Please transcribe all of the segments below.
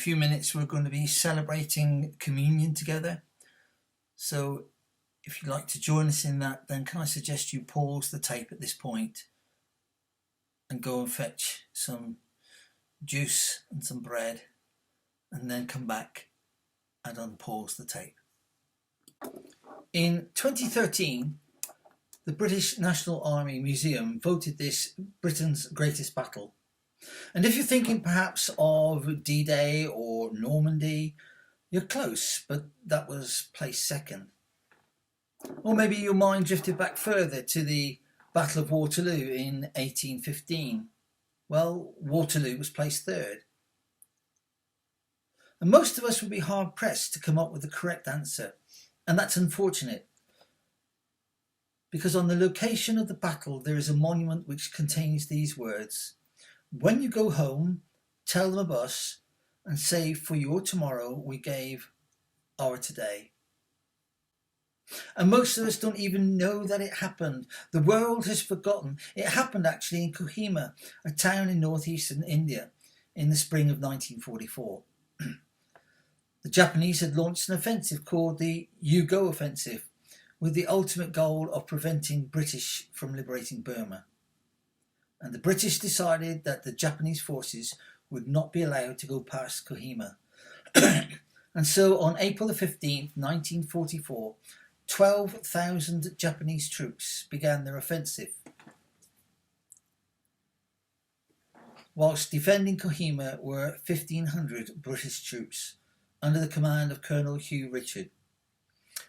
few minutes we're going to be celebrating communion together. So if you'd like to join us in that, then can I suggest you pause the tape at this point and go and fetch some juice and some bread, and then come back and unpause the tape. In 2013, the British National Army Museum voted this Britain's greatest battle. And if you're thinking perhaps of D-Day or Normandy, you're close, but that was placed second. Or maybe your mind drifted back further to the Battle of Waterloo in 1815. Well, Waterloo was placed third. And most of us would be hard pressed to come up with the correct answer. And that's unfortunate, because on the location of the battle there is a monument which contains these words: "When you go home, tell them of us, and say, for your tomorrow we gave our today." And most of us don't even know that it happened. The world has forgotten. It happened actually in Kohima, a town in northeastern India, in the spring of 1944. The Japanese had launched an offensive called the You Go Offensive, with the ultimate goal of preventing British from liberating Burma. And the British decided that the Japanese forces would not be allowed to go past Kohima. And so on April the 15th, 1944, 12,000 Japanese troops began their offensive. Whilst defending Kohima were 1,500 British troops under the command of Colonel Hugh Richard.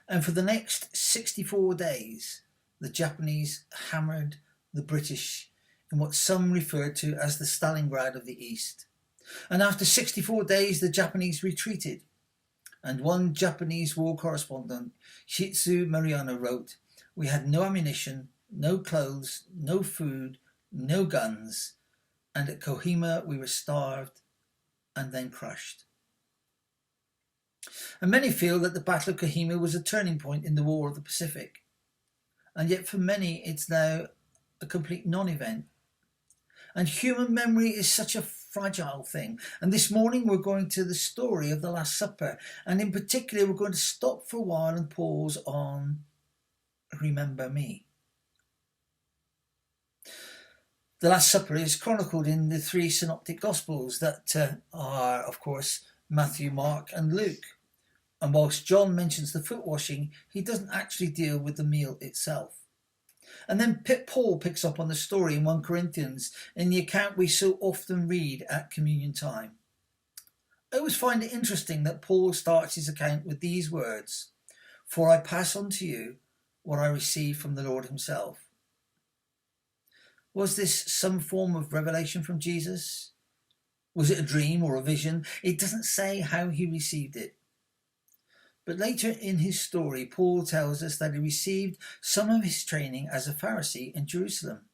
And for the next 64 days, the Japanese hammered the British in what some referred to as the Stalingrad of the East. And after 64 days, the Japanese retreated. And one Japanese war correspondent, Shitsu Mariano, wrote, "We had no ammunition, no clothes, no food, no guns, and at Kohima we were starved and then crushed." And many feel that the Battle of Kohima was a turning point in the War of the Pacific. And yet for many it's now a complete non-event. And human memory is such a fragile thing. And this morning we're going to the story of the Last Supper. And in particular we're going to stop for a while and pause on Remember Me. The Last Supper is chronicled in the three synoptic Gospels that are, of course, Matthew, Mark and Luke. And whilst John mentions the foot washing, he doesn't actually deal with the meal itself. And then Paul picks up on the story in 1 Corinthians in the account we so often read at communion time. I always find it interesting that Paul starts his account with these words: "For I pass on to you what I received from the Lord himself." Was this some form of revelation from Jesus? Was it a dream or a vision? It doesn't say how he received it. But later in his story, Paul tells us that he received some of his training as a Pharisee in Jerusalem.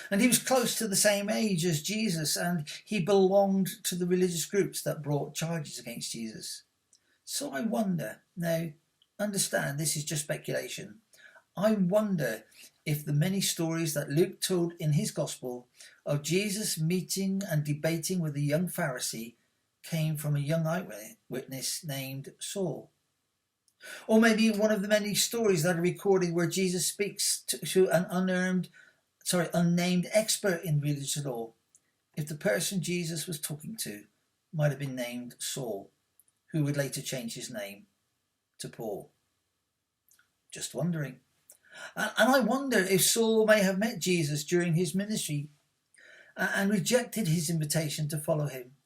And he was close to the same age as Jesus, and he belonged to the religious groups that brought charges against Jesus. So I wonder, now understand this is just speculation, I wonder if the many stories that Luke told in his gospel of Jesus meeting and debating with a young Pharisee came from a young eyewitness named Saul. Or maybe one of the many stories that are recorded where Jesus speaks to an unnamed expert in religious law, if the person Jesus was talking to might have been named Saul, who would later change his name to Paul. Just wondering. And I wonder if Saul may have met Jesus during his ministry and rejected his invitation to follow him.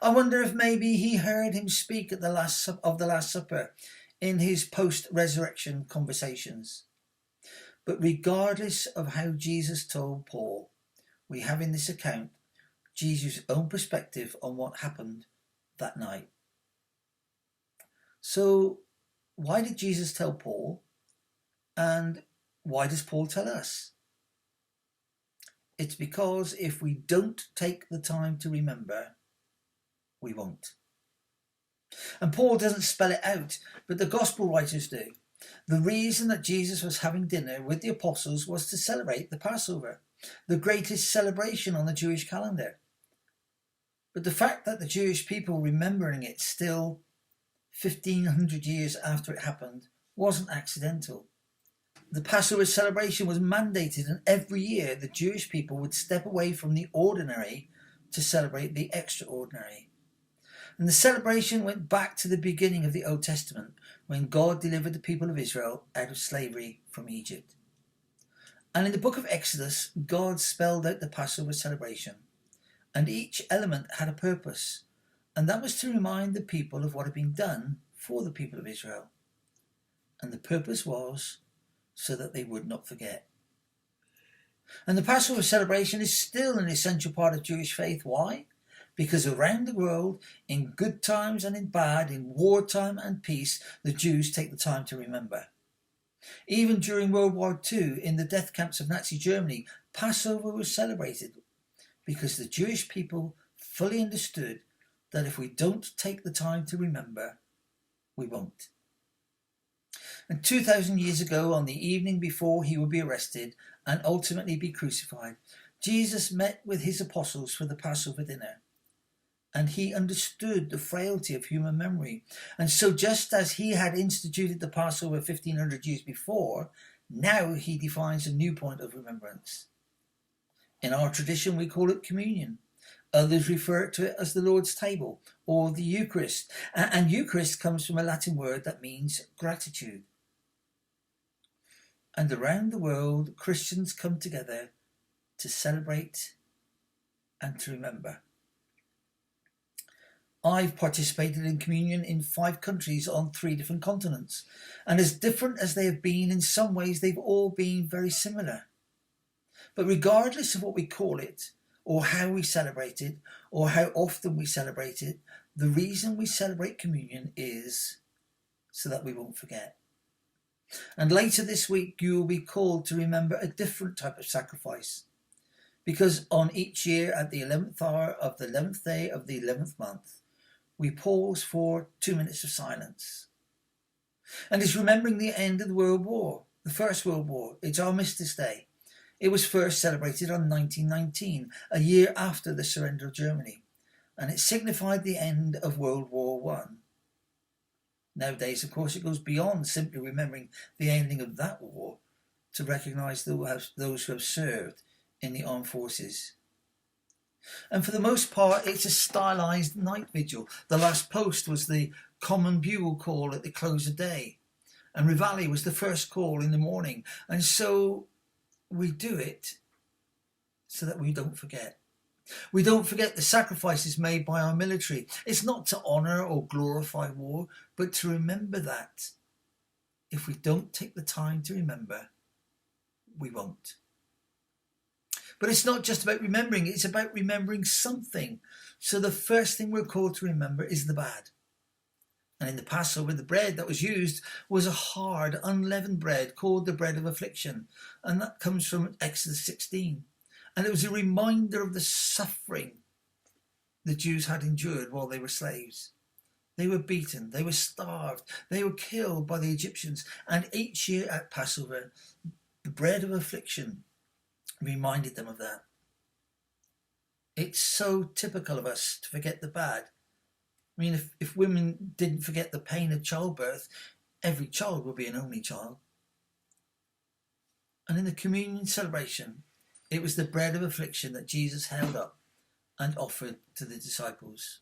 I wonder if maybe he heard him speak at the Last Supper in his post-resurrection conversations. But regardless of how Jesus told Paul, we have in this account Jesus' own perspective on what happened that night. So why did Jesus tell Paul? And why does Paul tell us? It's because if we don't take the time to remember, we won't. And Paul doesn't spell it out, but the gospel writers do. The reason that Jesus was having dinner with the apostles was to celebrate the Passover, the greatest celebration on the Jewish calendar. But the fact that the Jewish people remembering it still 1500 years after it happened wasn't accidental. The Passover celebration was mandated, and every year the Jewish people would step away from the ordinary to celebrate the extraordinary. And the celebration went back to the beginning of the Old Testament, when God delivered the people of Israel out of slavery from Egypt. And in the book of Exodus, God spelled out the Passover celebration, and each element had a purpose, and that was to remind the people of what had been done for the people of Israel. And the purpose was so that they would not forget. And the Passover celebration is still an essential part of Jewish faith. Why? Because around the world, in good times and in bad, in wartime and peace, the Jews take the time to remember. Even during World War II, in the death camps of Nazi Germany, Passover was celebrated because the Jewish people fully understood that if we don't take the time to remember, we won't. And 2,000 years ago, on the evening before he would be arrested and ultimately be crucified, Jesus met with his apostles for the Passover dinner. And he understood the frailty of human memory. And so just as he had instituted the Passover 1500 years before, now he defines a new point of remembrance. In our tradition, we call it communion. Others refer to it as the Lord's table or the Eucharist. And Eucharist comes from a Latin word that means gratitude. And around the world, Christians come together to celebrate and to remember. I've participated in communion in 5 countries on 3 different continents. And as different as they have been, in some ways they've all been very similar. But regardless of what we call it, or how we celebrate it, or how often we celebrate it, the reason we celebrate communion is so that we won't forget. And later this week, you will be called to remember a different type of sacrifice. Because on each year at the 11th hour of the 11th day of the 11th month, we pause for 2 minutes of silence. And it's remembering the end of the World War, the First World War. It's Armistice Day. It was first celebrated on 1919, a year after the surrender of Germany, and it signified the end of World War I. Nowadays, of course, it goes beyond simply remembering the ending of that war to recognise those who have served in the armed forces. And for the most part, it's a stylised night vigil. The last post was the common bugle call at the close of day, and Reveille was the first call in the morning. And so we do it so that we don't forget. We don't forget the sacrifices made by our military. It's not to honour or glorify war, but to remember that if we don't take the time to remember, we won't. But it's not just about remembering, it's about remembering something. So the first thing we're called to remember is the bad. And in the Passover, the bread that was used was a hard, unleavened bread called the bread of affliction. And that comes from Exodus 16. And it was a reminder of the suffering the Jews had endured while they were slaves. They were beaten, they were starved, they were killed by the Egyptians. And each year at Passover, the bread of affliction reminded them of that. It's so typical of us to forget the bad. I mean, if women didn't forget the pain of childbirth, every child would be an only child. And in the communion celebration, it was the bread of affliction that Jesus held up and offered to the disciples.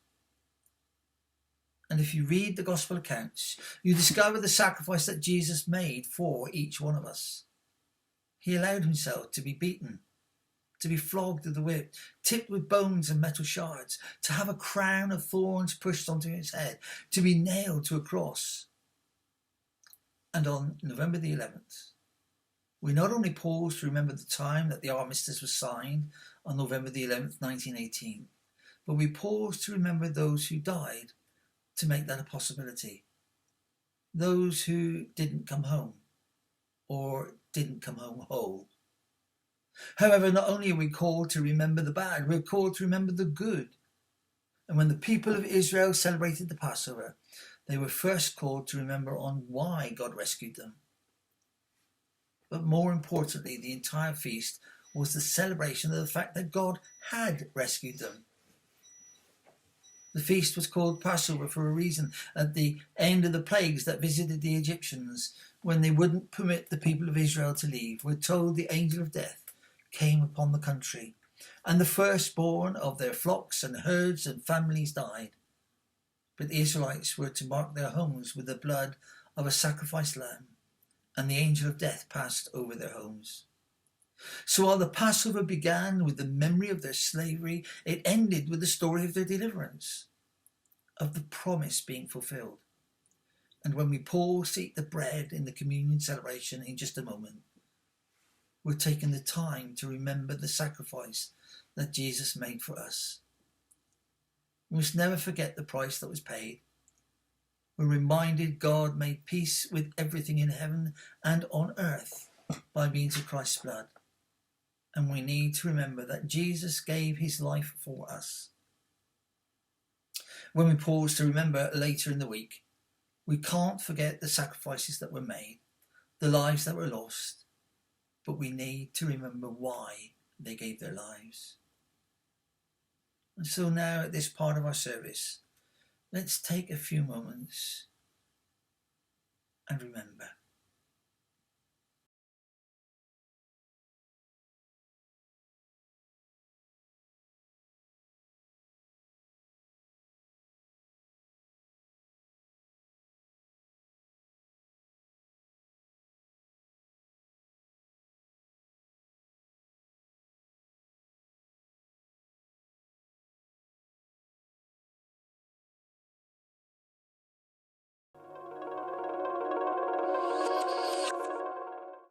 And if you read the gospel accounts, you discover the sacrifice that Jesus made for each one of us. He allowed himself to be beaten, to be flogged with the whip, tipped with bones and metal shards, to have a crown of thorns pushed onto his head, to be nailed to a cross. And on November the 11th, we not only pause to remember the time that the armistice was signed on November the 11th, 1918, but we pause to remember those who died to make that a possibility. Those who didn't come home, or didn't come home whole. However, not only are we called to remember the bad, we're called to remember the good. And when the people of Israel celebrated the Passover, they were first called to remember on why God rescued them. But more importantly, the entire feast was the celebration of the fact that God had rescued them. The feast was called Passover for a reason. At the end of the plagues that visited the Egyptians, when they wouldn't permit the people of Israel to leave, we're told the angel of death came upon the country, and the firstborn of their flocks and herds and families died. But the Israelites were to mark their homes with the blood of a sacrificed lamb, and the angel of death passed over their homes. So while the Passover began with the memory of their slavery, it ended with the story of their deliverance, of the promise being fulfilled. And when we pause to eat the bread in the communion celebration in just a moment, we're taking the time to remember the sacrifice that Jesus made for us. We must never forget the price that was paid. We're reminded God made peace with everything in heaven and on earth by means of Christ's blood. And we need to remember that Jesus gave his life for us. When we pause to remember later in the week, we can't forget the sacrifices that were made, the lives that were lost, but we need to remember why they gave their lives. And so now at this part of our service, let's take a few moments and remember.